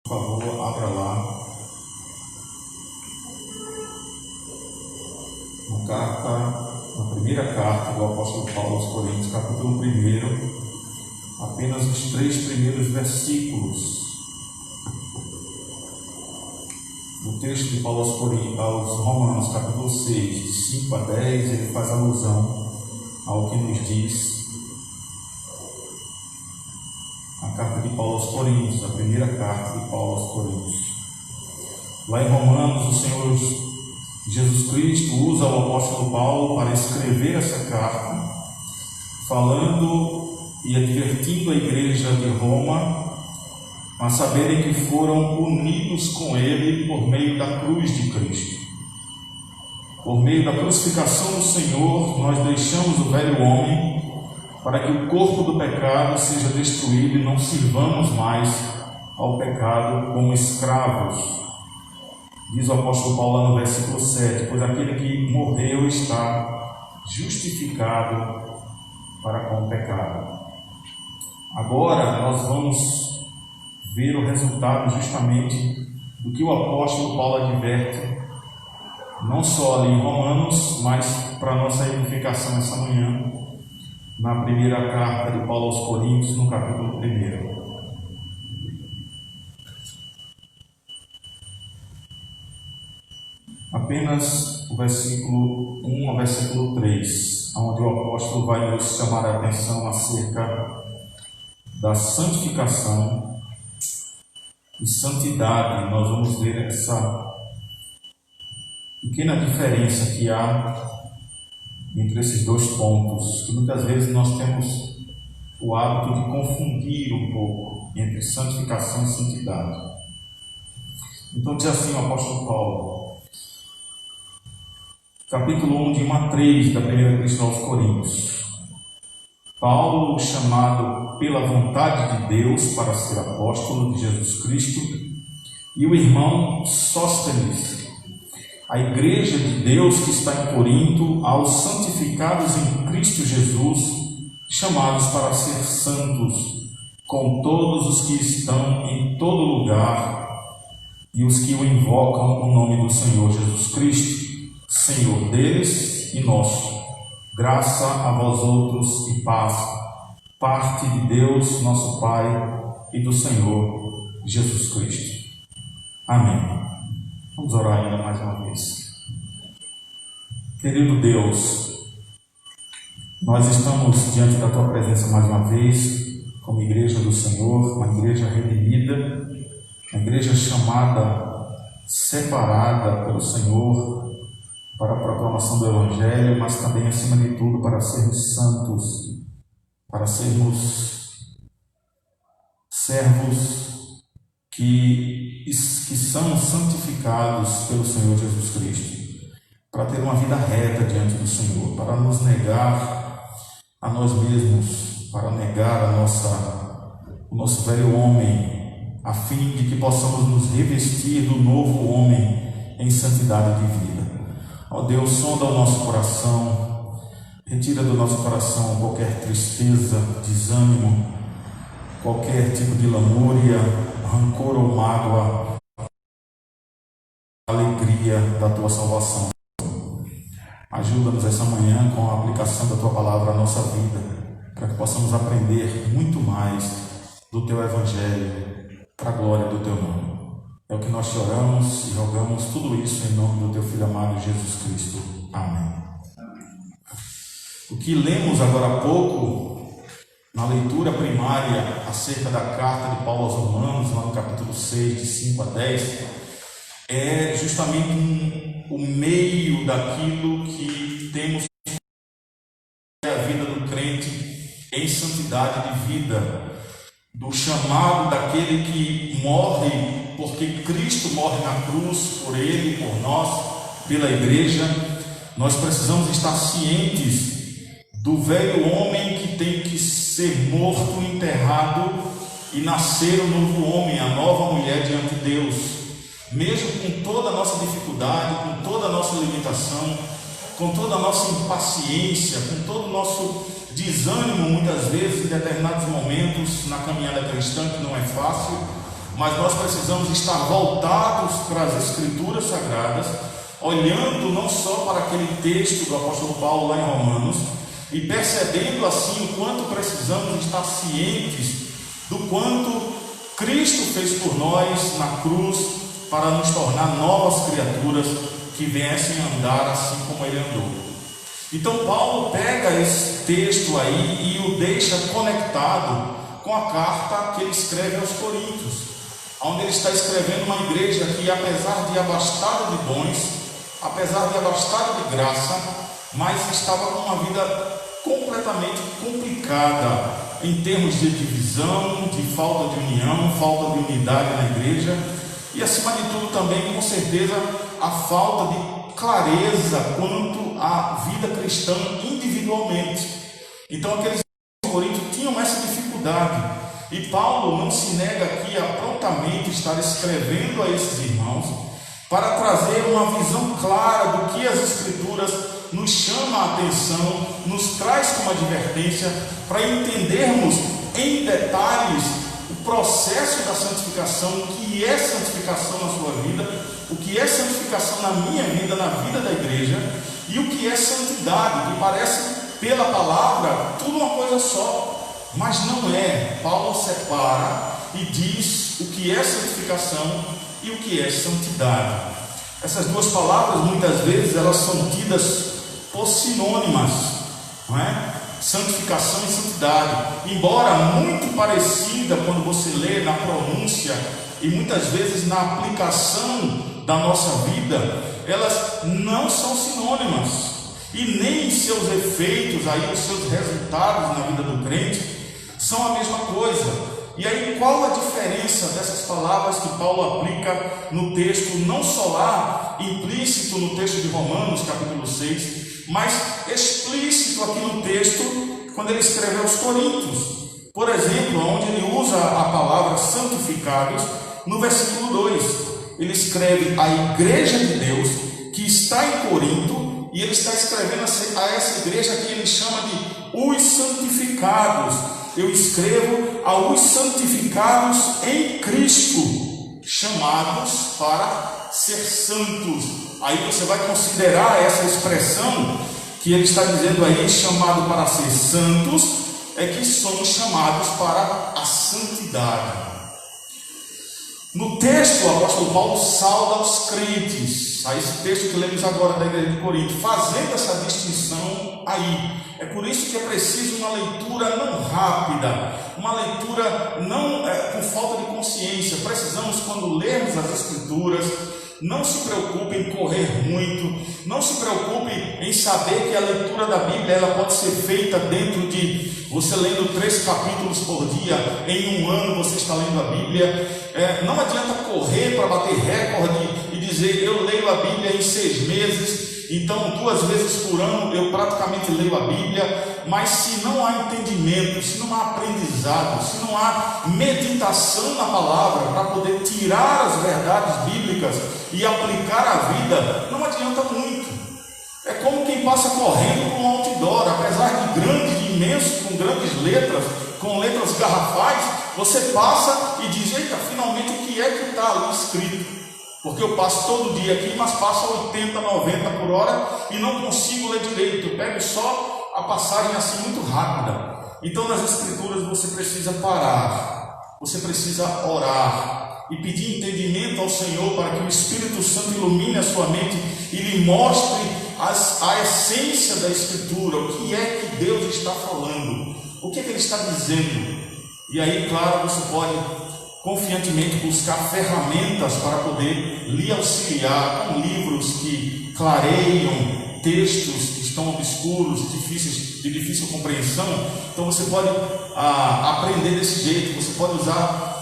Por favor, abra lá na primeira carta do apóstolo Paulo aos Coríntios, capítulo 1, apenas os 3 primeiros versículos. No texto de Paulo aos Romanos, capítulo 6, de 5 a 10, ele faz alusão ao que nos diz a carta de Paulo aos Coríntios, a primeira carta de Paulo aos Coríntios. Lá em Romanos, o Senhor Jesus Cristo usa o apóstolo Paulo para escrever essa carta, falando e advertindo a igreja de Roma a saberem que foram unidos com ele por meio da cruz de Cristo. Por meio da crucificação do Senhor, nós deixamos o velho homem para que o corpo do pecado seja destruído e não sirvamos mais ao pecado como escravos. Diz o apóstolo Paulo lá no versículo 7, pois aquele que morreu está justificado para com o pecado. Agora nós vamos ver o resultado justamente do que o apóstolo Paulo adverte, não só ali em Romanos, mas para a nossa edificação essa manhã, na primeira carta de Paulo aos Coríntios, no capítulo 1. Apenas o versículo 1 ao versículo 3, onde o apóstolo vai nos chamar a atenção acerca da santificação e santidade. Nós vamos ver essa pequena diferença que há entre esses dois pontos, que muitas vezes nós temos o hábito de confundir um pouco entre santificação e santidade. Então diz assim o apóstolo Paulo, capítulo 1, de 1 a 3 da primeira Epístola aos Coríntios. Paulo, chamado pela vontade de Deus para ser apóstolo de Jesus Cristo, e o irmão Sóstenes, a igreja de Deus que está em Corinto, aos santificados em Cristo Jesus, chamados para ser santos, com todos os que estão em todo lugar e os que o invocam no nome do Senhor Jesus Cristo, Senhor deles e nosso. Graça a vós outros e paz, parte de Deus, nosso Pai, e do Senhor Jesus Cristo. Amém. Vamos orar ainda mais uma vez. Querido Deus, nós estamos diante da Tua presença mais uma vez, como igreja do Senhor, uma igreja redimida, uma igreja chamada, separada pelo Senhor, para a proclamação do Evangelho, mas também, acima de tudo, para sermos santos, para sermos servos que são santificados pelo Senhor Jesus Cristo, para ter uma vida reta diante do Senhor, para nos negar a nós mesmos, para negar o nosso velho homem, a fim de que possamos nos revestir do novo homem em santidade de vida. Ó Deus, sonda o nosso coração, retira do nosso coração qualquer tristeza, desânimo, qualquer tipo de lamúria, rancor ou mágoa, alegria da Tua salvação. Ajuda-nos essa manhã com a aplicação da Tua palavra à nossa vida, para que possamos aprender muito mais do Teu Evangelho, para a glória do Teu nome. É o que nós te oramos e rogamos tudo isso em nome do Teu Filho amado Jesus Cristo. Amém. O que lemos agora há pouco, na leitura primária acerca da carta de Paulo aos Romanos, lá no capítulo 6, de 5 a 10, é justamente o meio daquilo que temos a vida do crente em santidade de vida, do chamado daquele que morre, porque Cristo morre na cruz por ele, por nós, pela igreja. Nós precisamos estar cientes do velho homem que tem que ser morto, enterrado e nascer o novo homem, a nova mulher diante de Deus. Mesmo com toda a nossa dificuldade, com toda a nossa limitação, com toda a nossa impaciência, com todo o nosso desânimo, muitas vezes, em determinados momentos na caminhada cristã, que não é fácil, mas nós precisamos estar voltados para as Escrituras Sagradas, olhando não só para aquele texto do apóstolo Paulo lá em Romanos, e percebendo assim o quanto precisamos estar cientes do quanto Cristo fez por nós na cruz para nos tornar novas criaturas que viessem andar assim como ele andou. Então Paulo pega esse texto aí e o deixa conectado com a carta que ele escreve aos Coríntios, onde ele está escrevendo uma igreja que, apesar de abastada de dons, apesar de abastada de graça, mas estava com uma vida completamente complicada em termos de divisão, de falta de união, falta de unidade na igreja e, acima de tudo, também, com certeza, a falta de clareza quanto à vida cristã individualmente. Então, aqueles Coríntios tinham essa dificuldade, e Paulo não se nega aqui a prontamente estar escrevendo a esses irmãos para trazer uma visão clara do que as Escrituras nos chama a atenção, nos traz como advertência, para entendermos em detalhes o processo da santificação, o que é santificação na sua vida, o que é santificação na minha vida, na vida da igreja, e o que é santidade, que parece, pela palavra, tudo uma coisa só, mas não é. Paulo separa e diz o que é santificação e o que é santidade. Essas duas palavras, muitas vezes, elas são tidas por sinônimas, não é? Santificação e santidade, embora muito parecida quando você lê na pronúncia e muitas vezes na aplicação da nossa vida, elas não são sinônimas, e nem seus efeitos, aí, os seus resultados na vida do crente são a mesma coisa. E aí, qual a diferença dessas palavras que Paulo aplica no texto, não só lá, implícito no texto de Romanos, capítulo 6, mas explícito aqui no texto, quando ele escreveu aos Coríntios? Por exemplo, onde ele usa a palavra santificados, no versículo 2, ele escreve a igreja de Deus, que está em Corinto, e ele está escrevendo a essa igreja que ele chama de os santificados. Eu escrevo aos santificados em Cristo, chamados para ser santos. Aí você vai considerar essa expressão que ele está dizendo aí, chamado para ser santos, é que somos chamados para a santidade. No texto, o apóstolo Paulo sauda os crentes, a esse texto que lemos agora da igreja de Corinto, fazendo essa distinção aí. É por isso que é preciso uma leitura não rápida, uma leitura não com falta de consciência. Precisamos, quando lermos as Escrituras, não se preocupe em correr muito, não se preocupe em saber que a leitura da Bíblia ela pode ser feita dentro de você lendo 3 capítulos por dia, em um ano você está lendo a Bíblia. Não adianta correr para bater recorde e dizer eu leio a Bíblia em 6 meses, então 2 vezes por ano eu praticamente leio a Bíblia. Mas se não há entendimento, se não há aprendizado, se não há meditação na palavra para poder tirar as verdades bíblicas e aplicar a vida, não adianta muito. É como quem passa correndo com um outdoor, apesar de grande, de imenso, com grandes letras, com letras garrafais, você passa e diz, eita, finalmente o que é que está ali escrito? Porque eu passo todo dia aqui, mas passo a 80, 90 por hora e não consigo ler direito, eu pego só a passagem assim muito rápida. Então nas Escrituras você precisa parar, você precisa orar e pedir entendimento ao Senhor para que o Espírito Santo ilumine a sua mente e lhe mostre a essência da Escritura, o que é que Deus está falando, o que é que Ele está dizendo. E aí, claro, você pode confiantemente buscar ferramentas para poder lhe auxiliar com livros que clareiam textos que estão obscuros, de difícil compreensão. Então você pode aprender desse jeito, você pode usar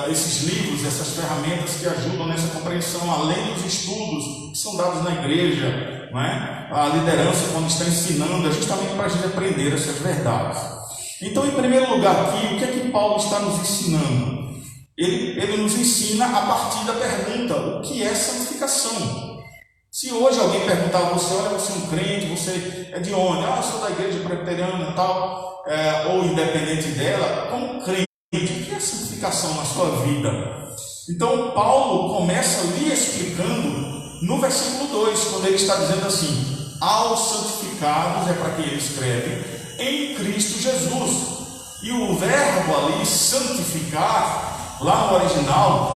esses livros, essas ferramentas que ajudam nessa compreensão, além dos estudos que são dados na igreja, não é? A liderança, quando está ensinando, é justamente para a gente aprender essas verdades. Então, em primeiro lugar aqui, o que é que Paulo está nos ensinando? Ele nos ensina a partir da pergunta, o que é santificação? Se hoje alguém perguntar a você, olha, você é um crente, você é de onde? Eu sou da igreja presbiteriana e tal, ou independente dela, como crente, o que é santificação na sua vida? Então Paulo começa ali explicando no versículo 2, quando ele está dizendo assim: aos santificados, é para quem ele escreve, em Cristo Jesus. E o verbo ali, santificar, lá no original,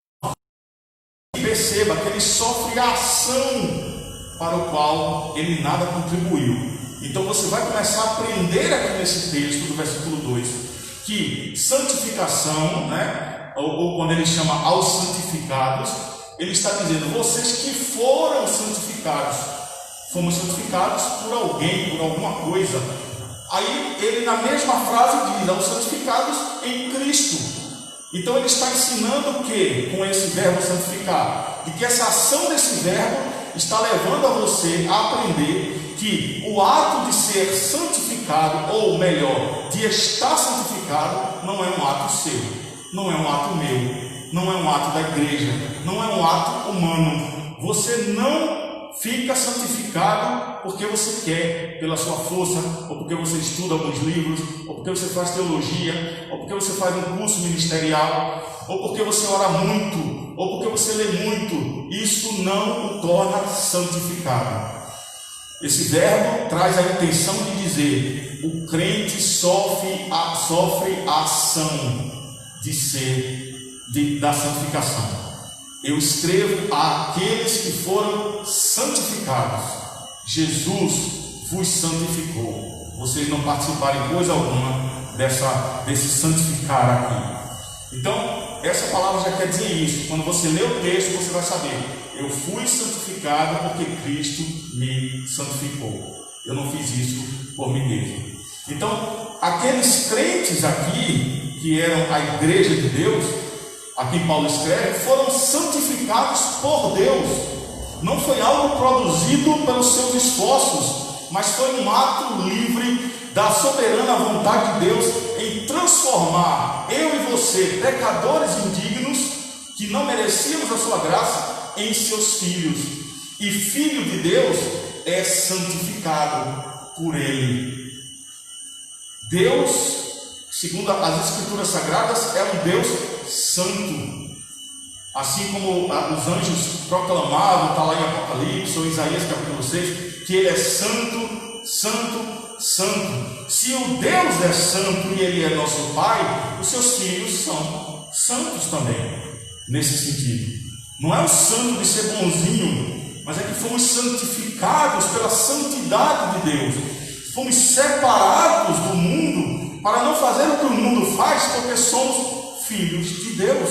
perceba que ele sofre a ação para o qual ele nada contribuiu. Então você vai começar a aprender aqui nesse texto do versículo 2 que santificação, né, ou quando ele chama aos santificados, ele está dizendo: vocês que foram santificados, fomos santificados por alguém, por alguma coisa. Aí ele na mesma frase diz: aos santificados em Cristo. Então ele está ensinando o que com esse verbo santificar? De que essa ação desse verbo está levando a você a aprender que o ato de ser santificado, ou melhor, de estar santificado, não é um ato seu, não é um ato meu, não é um ato da igreja, não é um ato humano. Você não fica santificado porque você quer, pela sua força, ou porque você estuda alguns livros, ou porque você faz teologia, ou porque você faz um curso ministerial, ou porque você ora muito, ou porque você lê muito. Isso não o torna santificado. Esse verbo traz a intenção de dizer: o crente sofre a ação de ser, da santificação. Eu escrevo àqueles que foram santificados. Jesus vos santificou. Vocês não participaram em coisa alguma desse santificar aqui. Então, essa palavra já quer dizer isso. Quando você lê o texto, você vai saber: eu fui santificado porque Cristo me santificou. Eu não fiz isso por mim mesmo. Então, aqueles crentes aqui, que eram a igreja de Deus, a quem Paulo escreve, foram santificados por Deus. Não foi algo produzido pelos seus esforços, mas foi um ato livre da soberana vontade de Deus em transformar eu e você, pecadores indignos, que não merecíamos a sua graça, em seus filhos. E filho de Deus é santificado por Ele. Deus, segundo as Escrituras Sagradas, é um Deus santo. Assim como os anjos proclamavam, está lá em Apocalipse ou Isaías capítulo 6, que Ele é santo, santo, santo. Se o Deus é santo e Ele é nosso Pai, os seus filhos são santos também, nesse sentido. Não é o santo de ser bonzinho, mas é que fomos santificados pela santidade de Deus. Fomos separados do mundo para não fazer o que o mundo faz, porque somos filhos de Deus.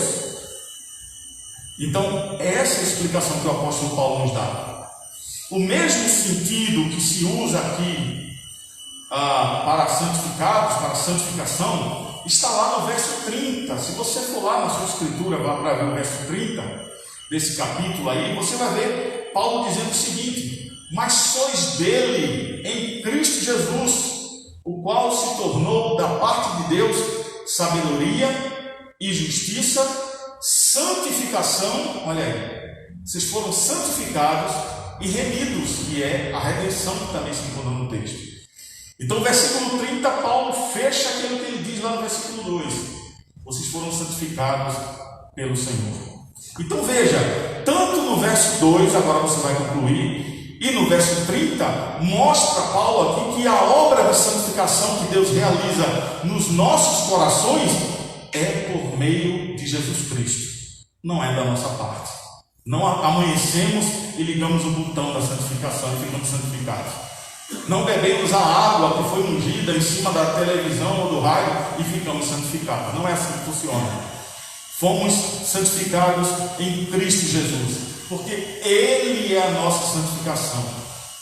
Então, essa é a explicação que o apóstolo Paulo nos dá. O mesmo sentido que se usa aqui para santificados, para santificação, está lá no verso 30. Se você for lá na sua escritura, vá para ver o verso 30 desse capítulo aí, você vai ver Paulo dizendo o seguinte: mas sois dele em Cristo Jesus, o qual se tornou da parte de Deus sabedoria e justiça, santificação. Olha aí, vocês foram santificados e remidos, que é a redenção que também se encontra no texto. Então, versículo 30, Paulo fecha aquilo que ele diz lá no versículo 2: vocês foram santificados pelo Senhor. Então veja, tanto no verso 2, agora você vai concluir, e no verso 30, mostra Paulo aqui que a obra de santificação que Deus realiza nos nossos corações é por meio de Jesus Cristo, não é da nossa parte. Não amanhecemos e ligamos o botão da santificação e ficamos santificados. Não bebemos a água que foi ungida em cima da televisão ou do rádio e ficamos santificados. Não é assim que funciona. Fomos santificados em Cristo Jesus, porque Ele é a nossa santificação.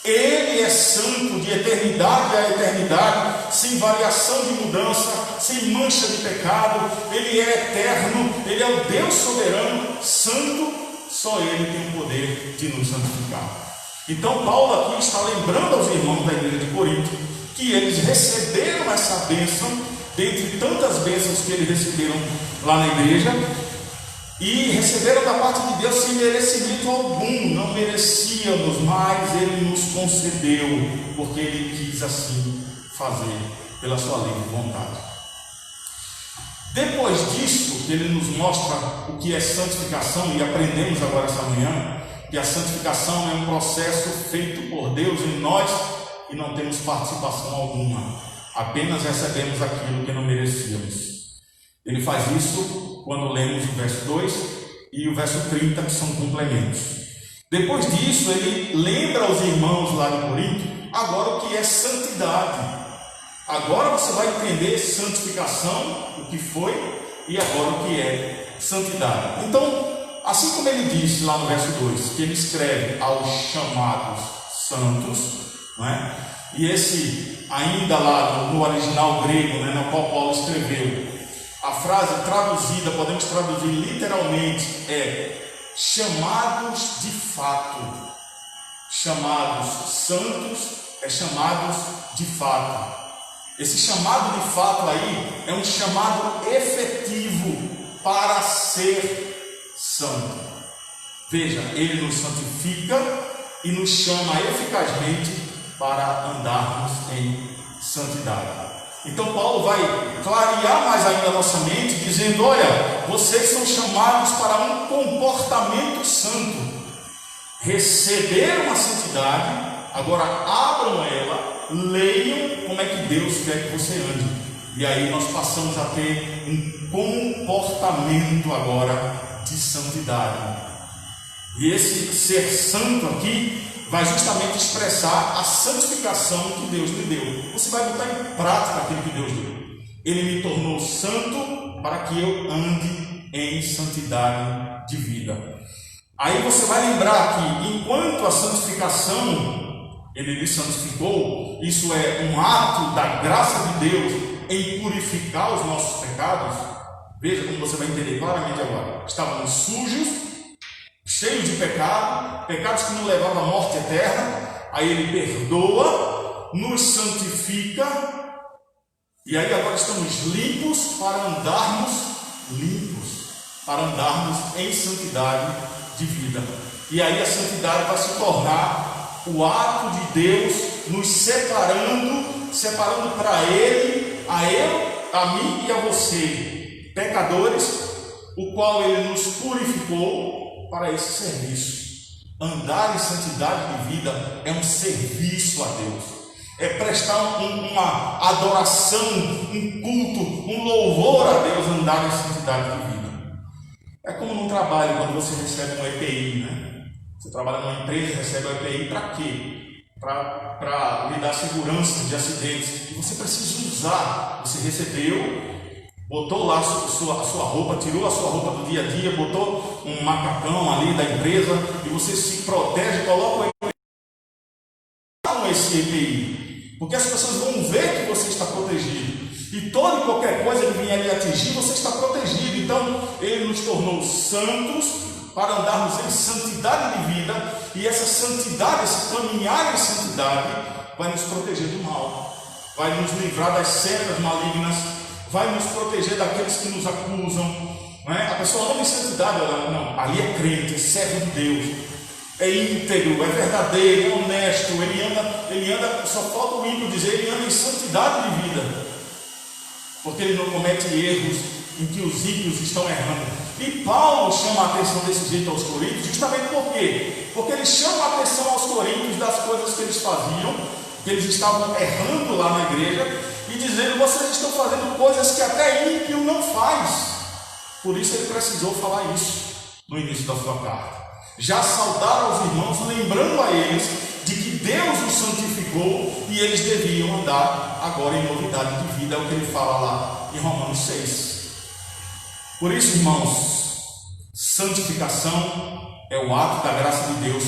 Ele é santo de eternidade a eternidade, sem variação de mudança, sem mancha de pecado. Ele é eterno, Ele é o Deus soberano, santo. Só Ele tem o poder de nos santificar. Então Paulo aqui está lembrando aos irmãos da igreja de Corinto que eles receberam essa bênção, dentre tantas bênçãos que eles receberam lá na igreja, e receberam da parte de Deus sem merecimento algum. Não merecíamos, mas Ele nos concedeu, porque Ele quis assim fazer, pela sua livre vontade. Depois disso, ele nos mostra o que é santificação, e aprendemos agora essa manhã que a santificação é um processo feito por Deus em nós e não temos participação alguma, apenas recebemos aquilo que não merecíamos. Ele faz isso quando lemos o verso 2 e o verso 30, que são complementos. Depois disso, ele lembra aos irmãos lá de Corinto agora o que é santidade. Agora você vai entender santificação, o que foi, e agora o que é santidade. Então, assim como ele disse lá no verso 2, que ele escreve aos chamados santos, não é? E esse, ainda lá no original grego, né, no qual Paulo escreveu, a frase traduzida, podemos traduzir literalmente, é chamados de fato. Chamados santos é chamados de fato. Esse chamado de fato aí é um chamado efetivo para ser santo. Veja, ele nos santifica e nos chama eficazmente para andarmos em santidade. Então Paulo vai clarear mais ainda a nossa mente, dizendo: olha, vocês são chamados para um comportamento santo. Receberam a santidade, agora abram ela, leiam como é que Deus quer que você ande. E aí nós passamos a ter um comportamento agora de santidade. E esse ser santo aqui vai justamente expressar a santificação que Deus lhe deu. Você vai botar em prática aquilo que Deus deu. Ele me tornou santo para que eu ande em santidade de vida. Aí você vai lembrar que enquanto a santificação ele lhe santificou, isso é um ato da graça de Deus em purificar os nossos pecados. Veja como você vai entender claramente agora. Estávamos sujos, cheios de pecado, pecados que nos levavam à morte eterna. Aí ele perdoa, nos santifica, e aí agora estamos limpos para andarmos em santidade de vida. E aí a santidade vai se tornar o ato de Deus nos separando para Ele, a mim e a você, pecadores, o qual Ele nos purificou para esse serviço. Andar em santidade de vida é um serviço a Deus, é prestar uma adoração, um culto, um louvor a Deus, andar em santidade de vida. É como num trabalho, quando você recebe um EPI, né? Você trabalha numa empresa e recebe o EPI para quê? Para lhe dar segurança de acidentes. E você precisa usar. Você recebeu, botou lá a sua roupa, tirou a sua roupa do dia a dia, botou um macacão ali da empresa e você se protege, coloca esse EPI. Porque as pessoas vão ver que você está protegido. E toda e qualquer coisa que vier lhe atingir, você está protegido. Então, Ele nos tornou santos para andarmos em santidade de vida, e essa santidade, esse caminhar em santidade, vai nos proteger do mal, vai nos livrar das setas malignas, vai nos proteger daqueles que nos acusam, não é? A pessoa anda em santidade, não, ali é crente, é servo de Deus, é íntegro, é verdadeiro, é honesto, ele anda, só falta o ímpio dizer, ele anda em santidade de vida, porque ele não comete erros em que os ímpios estão errando. E Paulo chama a atenção desse jeito aos coríntios, justamente por quê? Porque ele chama a atenção aos coríntios das coisas que eles faziam, que eles estavam errando lá na igreja, e dizendo: vocês estão fazendo coisas que até ímpio não faz. Por isso ele precisou falar isso no início da sua carta. Já saudaram aos irmãos, lembrando a eles de que Deus os santificou e eles deviam andar agora em novidade de vida. É o que ele fala lá em Romanos 6. Por isso, irmãos, santificação é o ato da graça de Deus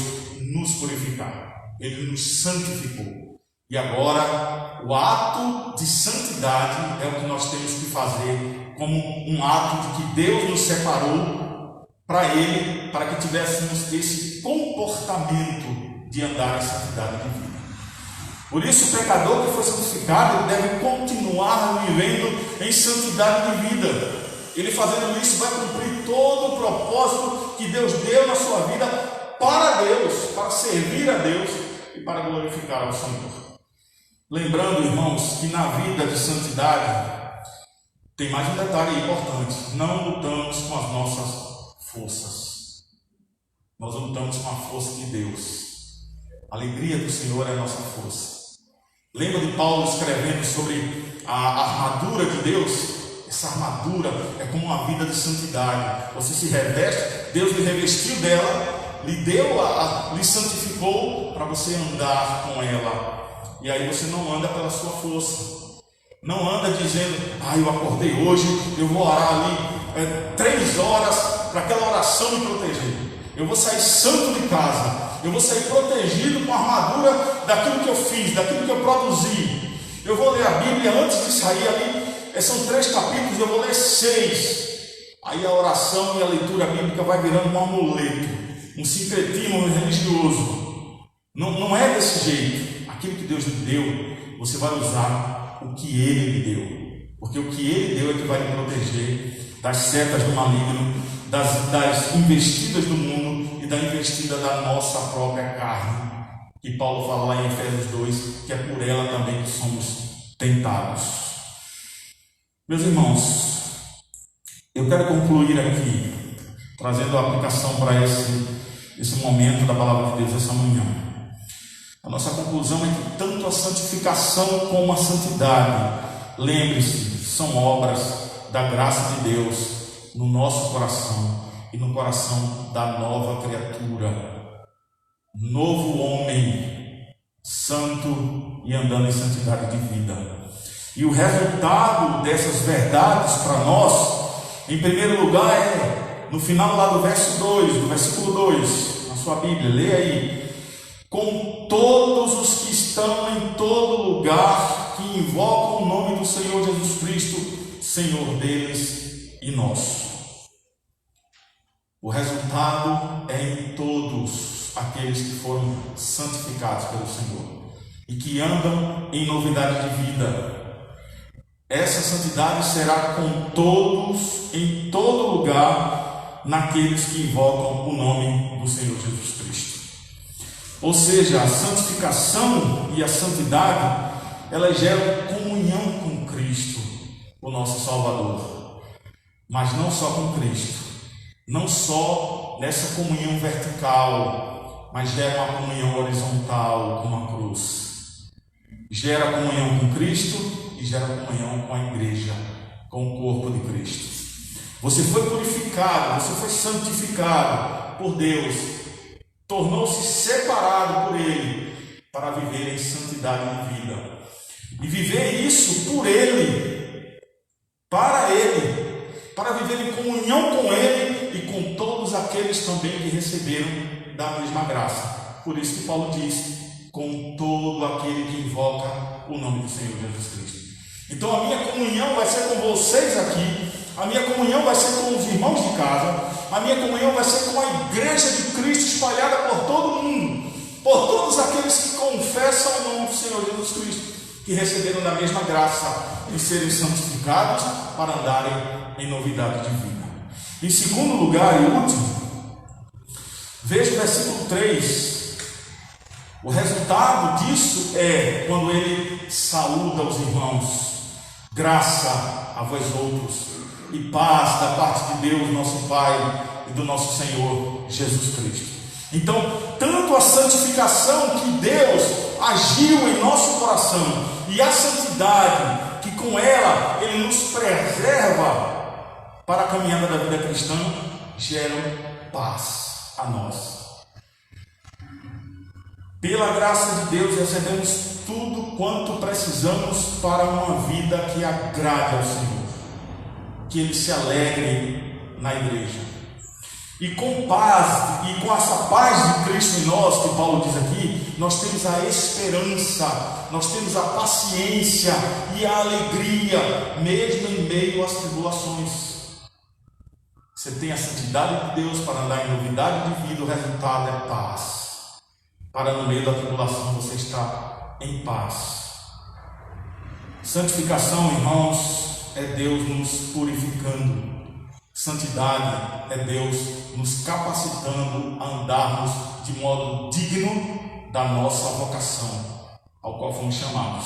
nos purificar. Ele nos santificou. E agora, o ato de santidade é o que nós temos que fazer como um ato de que Deus nos separou para Ele, para que tivéssemos esse comportamento de andar em santidade de vida. Por isso, o pecador que foi santificado deve continuar vivendo em santidade de vida. Ele fazendo isso vai cumprir todo o propósito que Deus deu na sua vida para Deus, para servir a Deus e para glorificar ao Senhor. Lembrando, irmãos, que na vida de santidade Tem mais um detalhe importante: não lutamos com as nossas forças. Nós lutamos com a força de Deus. A alegria do Senhor é a nossa força. Lembra de Paulo escrevendo sobre a armadura de Deus? Essa armadura é como uma vida de santidade. Você se reveste, Deus lhe revestiu dela, lhe deu, lhe santificou para você andar com ela. E aí você não anda pela sua força. Não anda dizendo: eu acordei hoje, eu vou orar ali 3 horas para aquela oração me proteger. Eu vou sair santo de casa. Eu vou sair protegido com a armadura daquilo que eu fiz, daquilo que eu produzi. Eu vou ler a Bíblia antes de sair ali. São 3 capítulos, eu vou ler 6. Aí a oração e a leitura bíblica vai virando um amuleto, um sincretismo religioso. Não é desse jeito. Aquilo que Deus lhe deu, você vai usar o que Ele lhe deu. Porque o que Ele deu é que vai lhe proteger das setas do maligno, das investidas do mundo e da investida da nossa própria carne. E Paulo fala lá em Efésios 2, que é por ela também que somos tentados. Meus irmãos, eu quero concluir aqui, trazendo a aplicação para esse momento da palavra de Deus essa manhã. A nossa conclusão é que tanto a santificação como a santidade, lembre-se, são obras da graça de Deus no nosso coração e no coração da nova criatura, novo homem, santo e andando em santidade de vida. E o resultado dessas verdades para nós, em primeiro lugar, é no final lá do verso 2, do versículo 2, na sua Bíblia, leia aí: com todos os que estão em todo lugar, que invocam o nome do Senhor Jesus Cristo, Senhor deles e nosso. O resultado é em todos aqueles que foram santificados pelo Senhor e que andam em novidade de vida. Essa santidade será com todos, em todo lugar, naqueles que invocam o nome do Senhor Jesus Cristo. Ou seja, a santificação e a santidade, elas geram comunhão com Cristo, o nosso Salvador. Mas não só com Cristo, não só nessa comunhão vertical, mas gera uma comunhão horizontal com a cruz. Gera comunhão com Cristo e gera comunhão com a igreja, com o corpo de Cristo. Você foi purificado, você foi santificado por Deus, tornou-se separado por Ele para viver em santidade de vida. E viver isso por Ele, para Ele, para viver em comunhão com Ele e com todos aqueles também que receberam da mesma graça. Por isso que Paulo diz: com todo aquele que invoca o nome do Senhor Jesus Cristo. Então a minha comunhão vai ser com vocês aqui, a minha comunhão vai ser com os irmãos de casa, a minha comunhão vai ser com a igreja de Cristo espalhada por todo o mundo, por todos aqueles que confessam o nome do Senhor Jesus Cristo, que receberam da mesma graça de serem santificados para andarem em novidade de vida. Em segundo lugar e último, veja o versículo 3. O resultado disso é quando ele saúda os irmãos: graça a vós outros e paz da parte de Deus, nosso Pai, e do nosso Senhor Jesus Cristo. Então, tanto a santificação que Deus agiu em nosso coração e a santidade que com ela Ele nos preserva para a caminhada da vida cristã, geram paz a nós. Pela graça de Deus recebemos tudo quanto precisamos para uma vida que agrade ao Senhor, que Ele se alegre na igreja. E com paz, e com essa paz de Cristo em nós, que Paulo diz aqui, nós temos a esperança, nós temos a paciência e a alegria, mesmo em meio às tribulações. Você tem a santidade de Deus para andar em novidade de vida, o resultado é paz. Para no meio da tribulação você estar em paz. Santificação, irmãos, é Deus nos purificando. Santidade é Deus nos capacitando a andarmos de modo digno da nossa vocação, ao qual fomos chamados.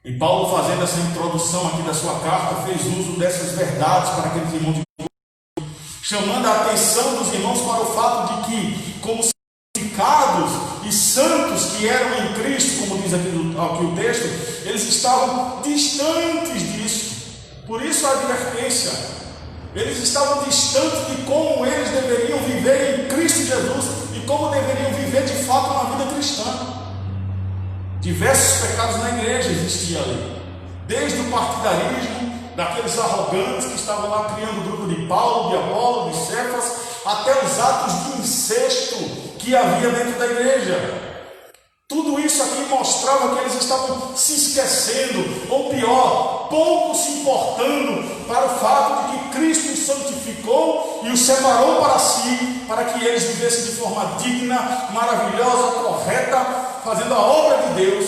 E Paulo, fazendo essa introdução aqui da sua carta, fez uso dessas verdades para aqueles irmãos de Corinto, chamando a atenção dos irmãos para o fato de que, como santificados e santos que eram em Cristo, como diz aqui o texto, eles estavam distantes disso. Por isso a advertência. Eles estavam distantes de como eles deveriam viver em Cristo Jesus e como deveriam viver de fato uma vida cristã. Diversos pecados na igreja existiam ali, desde o partidarismo, daqueles arrogantes que estavam lá criando o grupo de Paulo, de Apolo, de Cefas, até os atos de incesto que havia dentro da igreja. Tudo isso aqui mostrava que eles estavam se esquecendo, ou pior, pouco se importando para o fato de que Cristo os santificou e os separou para si, para que eles vivessem de forma digna, maravilhosa, correta, fazendo a obra de Deus,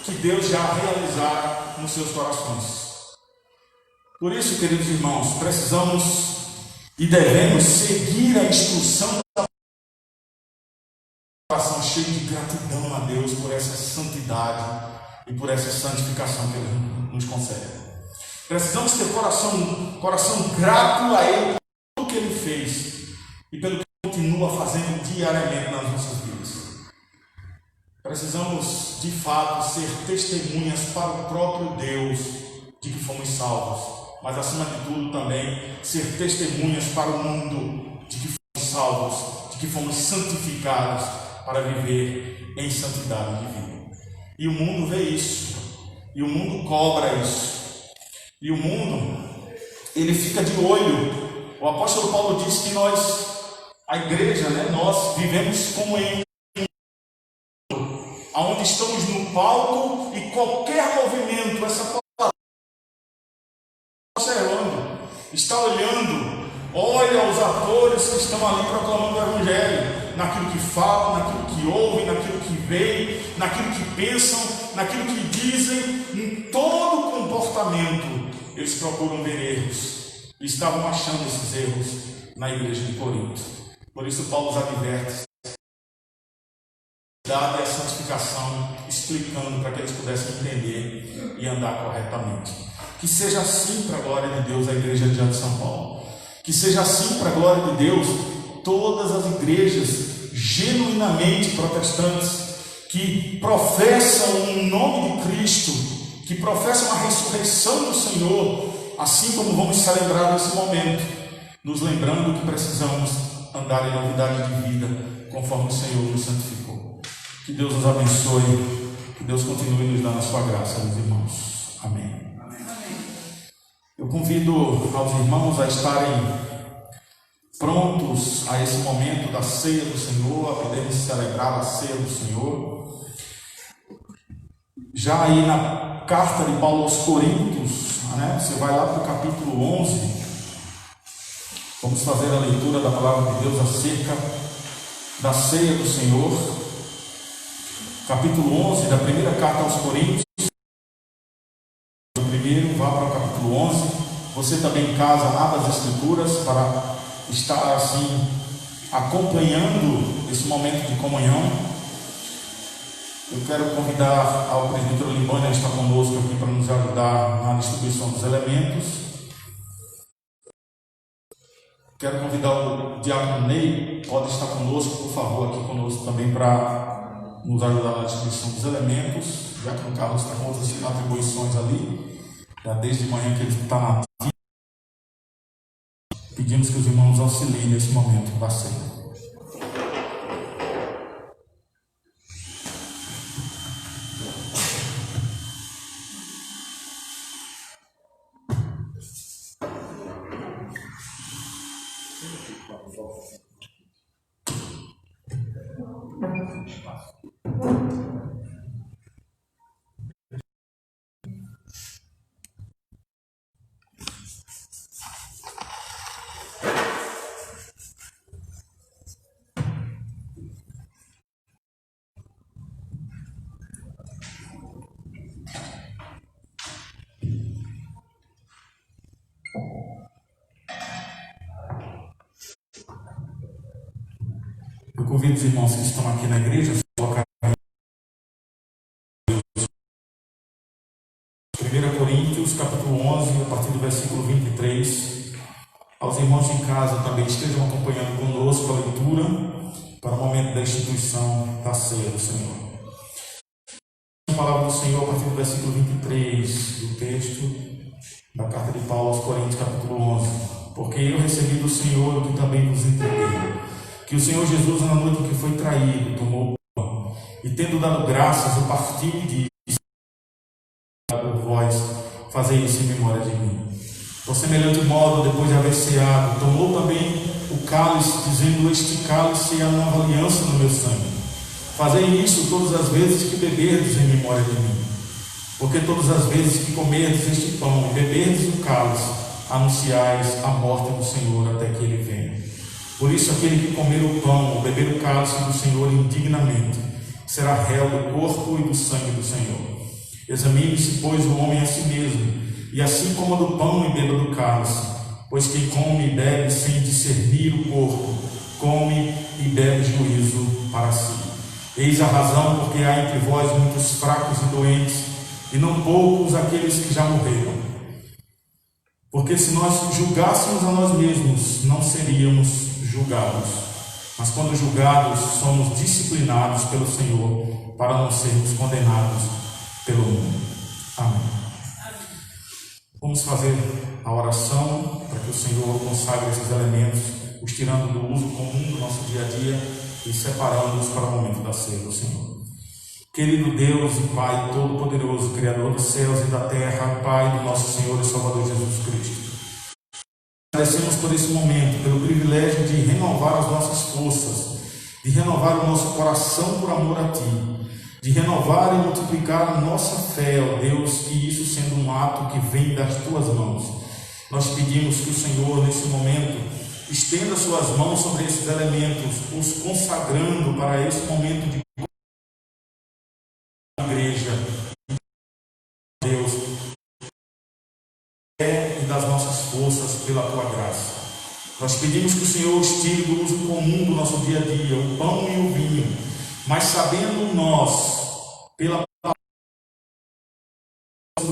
que Deus já realizara nos seus corações. Por isso, queridos irmãos, precisamos e devemos seguir a instrução da coração cheio de gratidão a Deus por essa santidade e por essa santificação que Ele nos concede. Precisamos ter coração grato a Ele por tudo que Ele fez e pelo que Ele continua fazendo diariamente nas nossas vidas. Precisamos, de fato, ser testemunhas para o próprio Deus de que fomos salvos, mas, acima de tudo, também ser testemunhas para o mundo de que fomos salvos, de que fomos santificados para viver em santidade divina. E o mundo vê isso, e o mundo cobra isso, e o mundo, ele fica de olho. O apóstolo Paulo diz que nós, a igreja, nós vivemos como em onde estamos no palco e qualquer movimento, essa palavra observando, está olhando, olha os atores que estão ali proclamando o Evangelho, naquilo que falam, naquilo que ouvem, naquilo que veem, naquilo que pensam, naquilo que dizem, em todo o comportamento, eles procuram ver erros, e estavam achando esses erros na igreja de Corinto. Por isso Paulo os adverte, dada a santificação, explicando para que eles pudessem entender e andar corretamente. Que seja assim para a glória de Deus a igreja de São Paulo. Que seja assim para a glória de Deus todas as igrejas genuinamente protestantes que professam o nome de Cristo, que professam a ressurreição do Senhor, assim como vamos celebrar nesse momento, nos lembrando que precisamos andar em novidade de vida, conforme o Senhor nos santificou. Que Deus nos abençoe, que Deus continue nos dando a sua graça, meus irmãos. Amém. Eu convido aos irmãos a estarem prontos a esse momento da ceia do Senhor, a poderem celebrar a ceia do Senhor. Já aí na carta de Paulo aos Coríntios, você vai lá para o capítulo 11, vamos fazer a leitura da palavra de Deus acerca da ceia do Senhor. Capítulo 11 da primeira carta aos Coríntios. Primeiro, vá para o capítulo 11. Você também em casa, abra as Escrituras para estar assim acompanhando esse momento de comunhão. Eu quero convidar ao presbítero Libânia a estar conosco aqui para nos ajudar na distribuição dos elementos. Quero convidar o diácono Ney, pode estar conosco, por favor, aqui conosco também para nos ajudar na distribuição dos elementos. Já que o Carlos está com outras atribuições ali, já desde manhã que ele está na. Pedimos que os irmãos auxiliem nesse momento da ceia. Eu convido os irmãos que estão aqui na igreja casa também estejam acompanhando conosco a leitura para o momento da instituição da ceia do Senhor. A palavra do Senhor a partir do versículo 23 do texto da carta de Paulo aos Coríntios, capítulo 11. Porque eu recebi do Senhor o que também vos entreguei, que o Senhor Jesus, na noite em que foi traído, tomou o pão, e tendo dado graças, o partiu e disse: por vós, fazei isso em memória de mim. Por semelhante modo, depois de haver ceado, tomou também o cálice, dizendo: este cálice é a nova aliança no meu sangue. Fazei isso todas as vezes que beberdes em memória de mim. Porque todas as vezes que comerdes este pão e beberdes o cálice, anunciais a morte do Senhor até que ele venha. Por isso, aquele que comer o pão ou beber o cálice do Senhor indignamente será réu do corpo e do sangue do Senhor. Examine-se, pois, o homem a si mesmo, e assim coma do pão e beba do cálice, pois quem come e bebe sem discernir o corpo, come e bebe juízo para si. Eis a razão porque há entre vós muitos fracos e doentes, e não poucos aqueles que já morreram. Porque se nós julgássemos a nós mesmos, não seríamos julgados. Mas quando julgados, somos disciplinados pelo Senhor, para não sermos condenados pelo mundo. Amém. Vamos fazer a oração para que o Senhor consagre esses elementos, os tirando do uso comum do nosso dia a dia e separando-os para o momento da ceia do Senhor. Querido Deus e Pai Todo-Poderoso, Criador dos céus e da terra, Pai do nosso Senhor e Salvador Jesus Cristo, agradecemos por esse momento, pelo privilégio de renovar as nossas forças, de renovar o nosso coração por amor a Ti, de renovar e multiplicar a nossa fé, ó Deus, e isso sendo um ato que vem das Tuas mãos. Nós pedimos que o Senhor, nesse momento, estenda Suas mãos sobre esses elementos, os consagrando para esse momento de igreja, Deus, e das nossas forças pela Tua graça. Nós pedimos que o Senhor os tire do uso comum do nosso dia a dia, o pão e o vinho, mas sabendo nós, pela palavra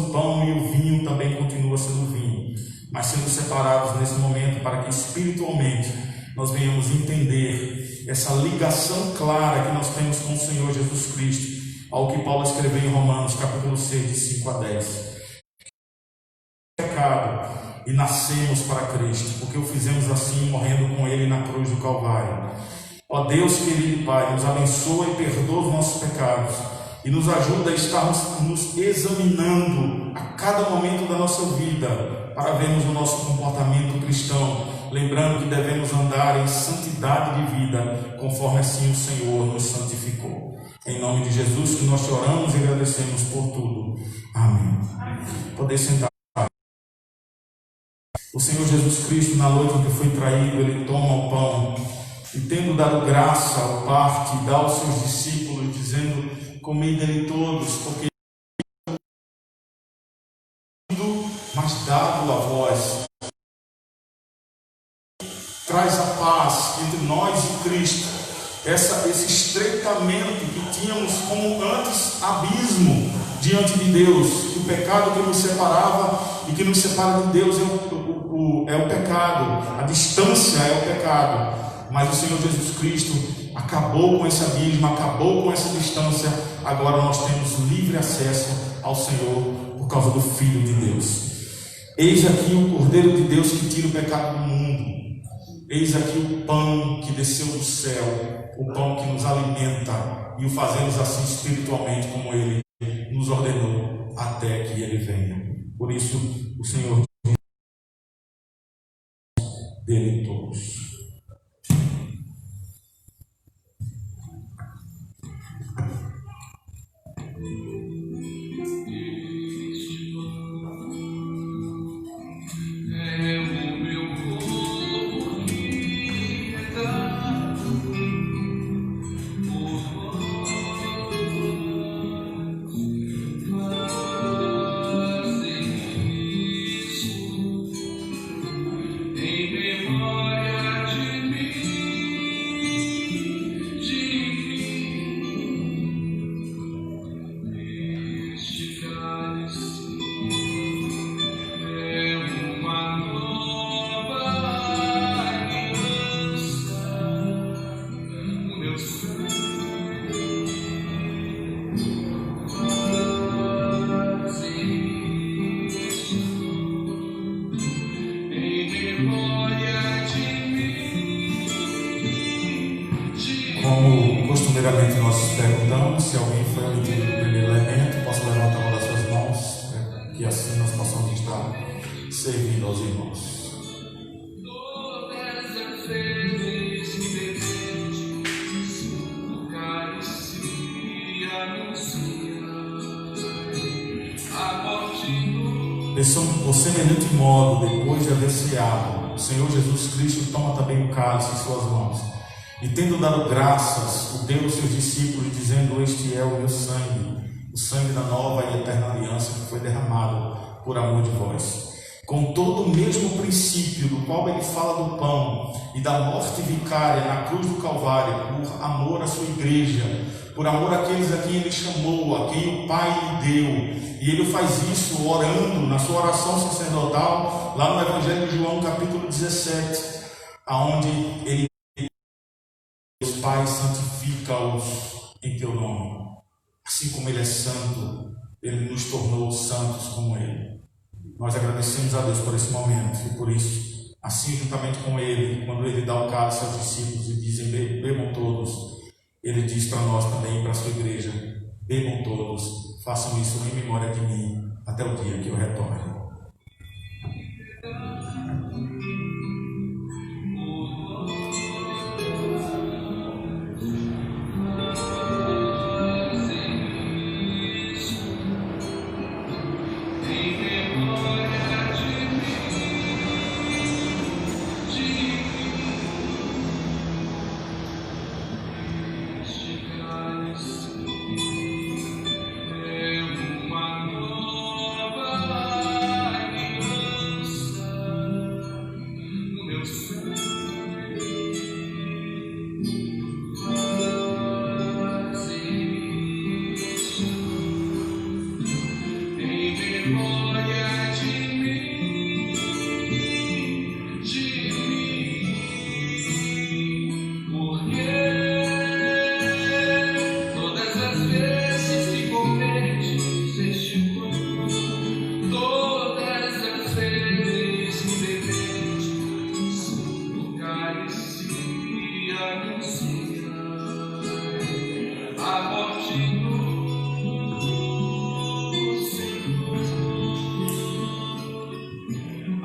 do pão e o vinho também continua sendo vinho, mas sendo separados nesse momento para que espiritualmente nós venhamos entender essa ligação clara que nós temos com o Senhor Jesus Cristo, ao que Paulo escreveu em Romanos, capítulo 6, de 5 a 10. Pecado e nascemos para Cristo, porque o fizemos assim, morrendo com Ele na cruz do Calvário. Ó Deus querido Pai, nos abençoa e perdoa os nossos pecados e nos ajuda a estarmos nos examinando a cada momento da nossa vida para vermos o nosso comportamento cristão, lembrando que devemos andar em santidade de vida, conforme assim o Senhor nos santificou. Em nome de Jesus que nós te oramos e agradecemos por tudo. Amém. Poder sentar. O Senhor Jesus Cristo, na noite em que foi traído, Ele toma o pão e, tendo dado graça ao parte, dá aos seus discípulos, dizendo: comei dele todos, porque mas dado a vós. Traz a paz entre nós e Cristo, esse estreitamento que tínhamos como antes abismo diante de Deus. O pecado que nos separava e que nos separa de Deus é o pecado, a distância é o pecado, mas o Senhor Jesus Cristo acabou com esse abismo, acabou com essa distância. Agora nós temos livre acesso ao Senhor por causa do Filho de Deus. Eis aqui o Cordeiro de Deus que tira o pecado do mundo. Eis aqui o pão que desceu do céu, o pão que nos alimenta, e o fazemos assim espiritualmente como Ele nos ordenou até que Ele venha. Por isso o Senhor dele todos. Em memória Primeiramente, nós perguntamos se alguém foi omitido do primeiro elemento, possa levantar uma das suas mãos, que assim nós possamos estar servindo aos irmãos. Por semelhante modo, depois de haver ceado, o Senhor Jesus Cristo toma também o cálice em suas mãos, e tendo dado graças, o deu aos seus discípulos, dizendo: este é o meu sangue, o sangue da nova e eterna aliança, que foi derramado por amor de vós. Com todo o mesmo princípio do qual ele fala do pão e da morte vicária na cruz do Calvário, por amor à sua igreja, por amor àqueles a quem ele chamou, a quem o Pai lhe deu. E ele faz isso orando na sua oração sacerdotal, lá no Evangelho de João, capítulo 17, aonde ele diz: Pai, santifica-os em teu nome. Assim como ele é santo, ele nos tornou santos como ele. Nós agradecemos a Deus por esse momento e por isso, assim juntamente com ele, quando ele dá o cálice aos discípulos e dizem: bebam todos, ele diz para nós também e para a sua igreja: bebam todos, façam isso em memória de mim, até o dia que eu retorne.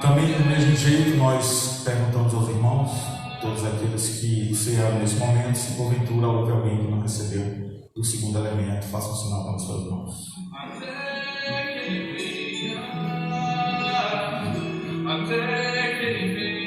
Também do mesmo jeito nós perguntamos aos irmãos, todos aqueles que cearam nesse momento, se porventura houve alguém que não recebeu do segundo elemento, faça um sinal para as suas mãos. Até que ele venha, até que ele venha.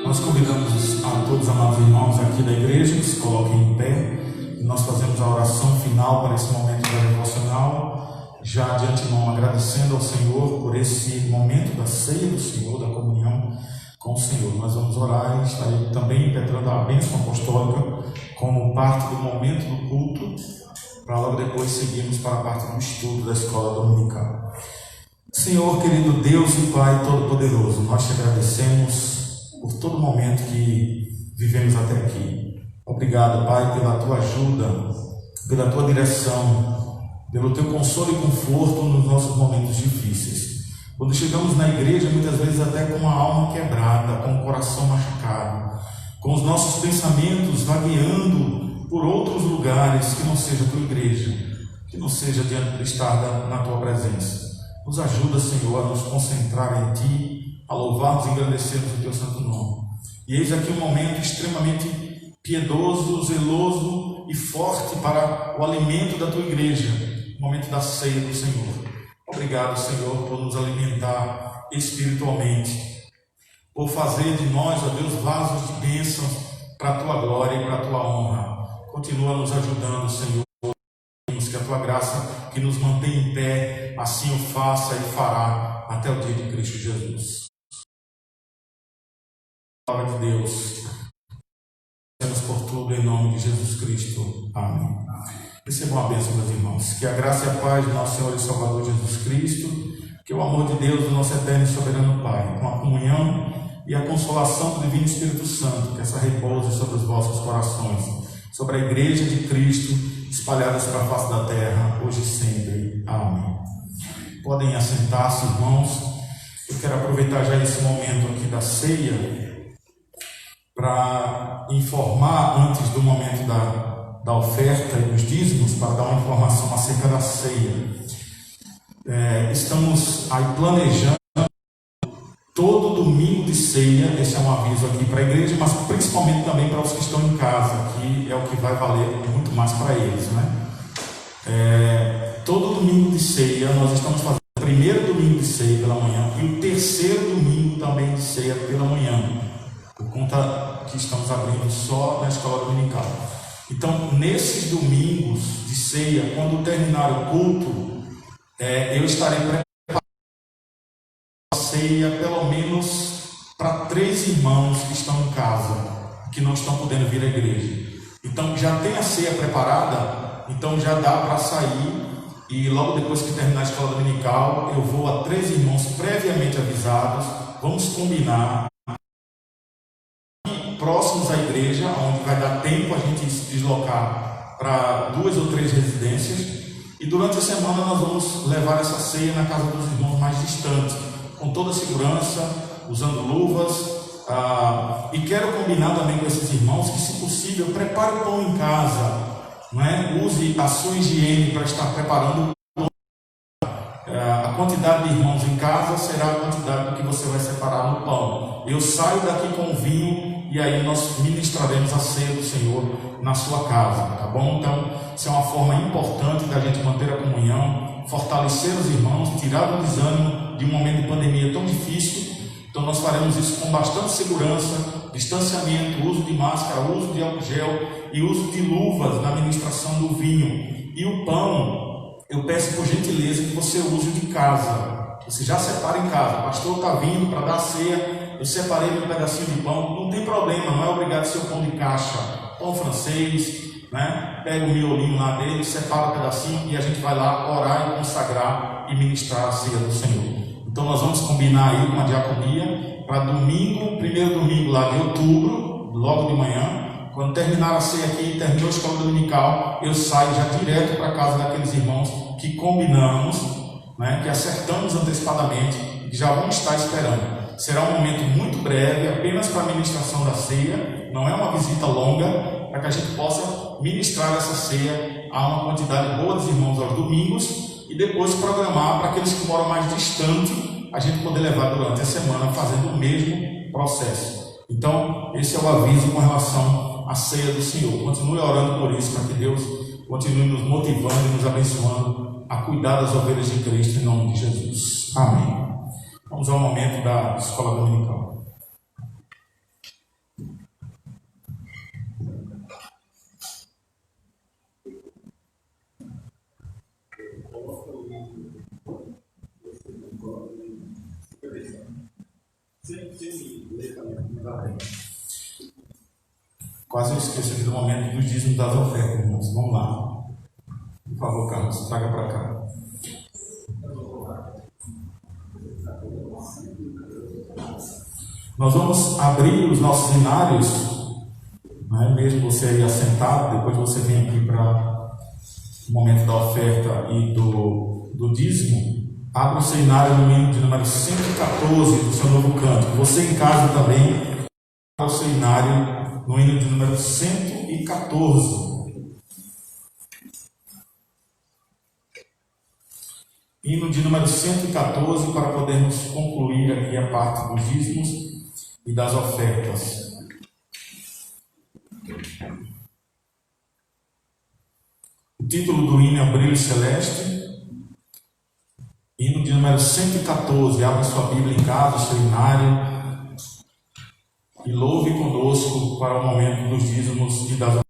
Nós convidamos a todos os amados irmãos aqui da igreja que se coloquem em pé e nós fazemos a oração final para esse momento da devocional, já de antemão agradecendo ao Senhor por esse momento da ceia do Senhor, da comunhão com o Senhor. Nós vamos orar e estarei também impetrando a bênção apostólica como parte do momento do culto, para logo depois seguirmos para a parte do estudo da escola dominical. Senhor, querido Deus e Pai Todo-Poderoso, nós te agradecemos por todo momento que vivemos até aqui. Obrigado, Pai, pela tua ajuda, pela tua direção, pelo teu consolo e conforto nos nossos momentos difíceis. Quando chegamos na igreja, muitas vezes até com a alma quebrada, com o coração machucado, com os nossos pensamentos vagueando por outros lugares que não seja a tua igreja, que não seja diante de estar na tua presença. Nos ajuda, Senhor, a nos concentrar em ti, a louvarmos e engrandecermos o teu santo nome. E eis aqui um momento extremamente piedoso, zeloso e forte para o alimento da tua igreja, o momento da ceia do Senhor. Obrigado, Senhor, por nos alimentar espiritualmente, por fazer de nós, ó Deus, vasos de bênçãos para a tua glória e para a tua honra. Continua nos ajudando, Senhor, que a tua graça que nos mantém em pé, assim o faça e fará até o dia de Cristo Jesus. palavra de Deus. Temos por tudo em nome de Jesus Cristo. Amém. Recebam a bênção, meus irmãos. Que a graça e a paz do nosso Senhor e Salvador Jesus Cristo, que o amor de Deus, do nosso eterno e soberano Pai, com a comunhão e a consolação do Divino Espírito Santo, que essa repouse sobre os vossos corações, sobre a Igreja de Cristo, espalhadas para a face da terra, hoje e sempre. Amém. Podem assentar-se, irmãos. Eu quero aproveitar já esse momento aqui da ceia para informar, antes do momento da oferta e dos dízimos, para dar uma informação acerca da ceia. Estamos aí planejando todo domingo de ceia. Esse é um aviso aqui para a igreja, mas principalmente também para os que estão em casa, que é o que vai valer muito mais para eles, né? Todo domingo de ceia nós estamos fazendo o primeiro domingo de ceia pela manhã e o terceiro domingo também de ceia pela manhã, por conta que estamos abrindo só na escola dominical. Então, nesses domingos de ceia, quando terminar o culto, eu estarei preparando a ceia pelo menos para 3 irmãos que estão em casa, que não estão podendo vir à igreja. Então, já tem a ceia preparada, então já dá para sair. E logo depois que terminar a escola dominical, eu vou a 3 irmãos previamente avisados. Vamos combinar próximos à igreja, onde vai dar tempo a gente se deslocar para 2 ou 3 residências. E durante a semana nós vamos levar essa ceia na casa dos irmãos mais distantes, com toda a segurança, usando luvas. E quero combinar também com esses irmãos que, se possível, prepare o pão em casa. Não é? Use a sua higiene para estar preparando. A quantidade de irmãos em casa será a quantidade do que você vai separar no pão. Eu saio daqui com o vinho e aí nós ministraremos a ceia do Senhor na sua casa, tá bom? Então, isso é uma forma importante da gente manter a comunhão, fortalecer os irmãos, tirar o desânimo de um momento de pandemia tão difícil. Então, nós faremos isso com bastante segurança, distanciamento, uso de máscara, uso de álcool gel e uso de luvas na ministração do vinho. E o pão, eu peço por gentileza que você use de casa. Você já separa em casa. O pastor está vindo para dar a ceia, eu separei meu pedacinho de pão. Não tem problema, não é obrigado a ser o pão de caixa. Pão francês, né? Pega o miolinho lá dele, separa o pedacinho e a gente vai lá orar e consagrar e ministrar a ceia do Senhor. Então nós vamos combinar aí com a diaconia para domingo, primeiro domingo lá de outubro, logo de manhã. Quando terminar a ceia aqui, terminou a escola dominical, eu saio já direto para casa daqueles irmãos que combinamos, né, que acertamos antecipadamente e que já vão estar esperando. Será um momento muito breve, apenas para a ministração da ceia, não é uma visita longa, para que a gente possa ministrar essa ceia a uma quantidade boa dos irmãos aos domingos e depois programar para aqueles que moram mais distante, a gente poder levar durante a semana fazendo o mesmo processo. Então, esse é o aviso com relação à ceia do Senhor. Continue orando por isso, para que Deus continue nos motivando e nos abençoando a cuidar das ovelhas de Cristo em nome de Jesus. Amém. Vamos ao momento da escola dominical. Quase eu esqueço aqui do momento dos dízimos das ofertas, irmãos. Vamos lá. Por favor, Carlos, traga para cá. Nós vamos abrir os nossos inários, né? Mesmo você aí assentado, depois você vem aqui para o momento da oferta e do dízimo. Abra o seu inário no hino de número 114 do seu novo canto. Você em casa também, abra o seu inário no hino de número 114. Hino de número 114, para podermos concluir aqui a parte dos dízimos e das ofertas. O título do hino é Brilho Celeste. Hino de número 114. Abra sua Bíblia em casa, o seu inário, e louve conosco para o momento dos dízimos e das ofertas.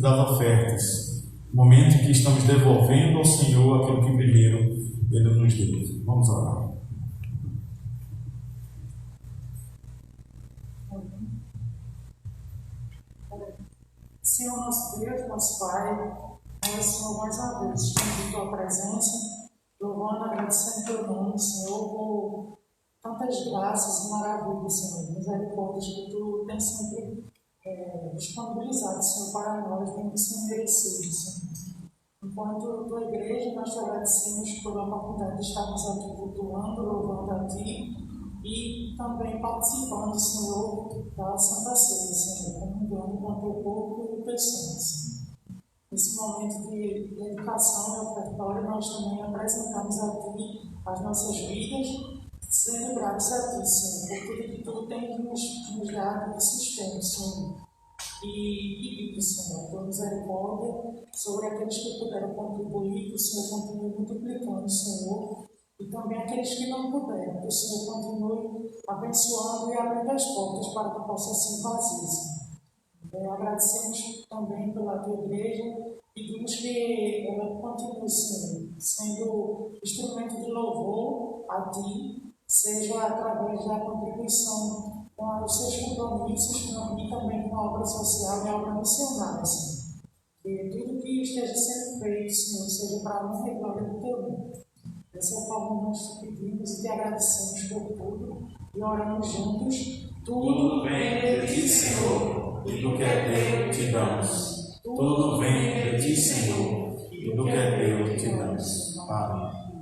das ofertas, momento em que estamos devolvendo ao Senhor aquilo que primeiro Ele nos deu. Vamos orar. Senhor nosso Deus, nosso Pai, nós, Senhor, mais uma vez estamos em Tua presença, louvando, agradecendo Teu nome, Senhor, por tantas graças e maravilhas, Senhor, misericórdias que Tu tens sempre disponibilizado, Senhor, para nós, mesmo sem merecer, Senhor. Enquanto Tua igreja, nós Te agradecemos pela oportunidade de estarmos aqui cultuando, louvando a Ti e também participando, Senhor, da Santa Ceia, Senhor, comungando com o Teu corpo e o Teu sangue, Senhor. Nesse momento de dedicação e ofertório, nós também apresentamos a Ti as nossas vidas, sendo gratos a Ti, Senhor, por tudo que Tu tens nos dado de sustento, Senhor. E pedir, Senhor, Tua misericórdia sobre aqueles que puderam contribuir, que o Senhor continue multiplicando, Senhor, e também aqueles que não puderam, que o Senhor continue abençoando e abrindo as portas para que possa assim fazer, Senhor. Agradecemos também pela Tua igreja, pedimos que ela continue, Senhor, sendo instrumento de louvor a Ti, seja através da contribuição com os seus compromissos e também com a obra social e a obra missionária, Senhor. Que tudo que esteja sendo feito, Senhor, seja para a honra e glória do Teu nome. Dessa forma nós Te pedimos e Te agradecemos por tudo e oramos juntos. Tudo vem de Ti, Senhor, e do que é Teu Te damos. Tudo vem de Ti, Senhor, e do que é Teu Te damos. Amém.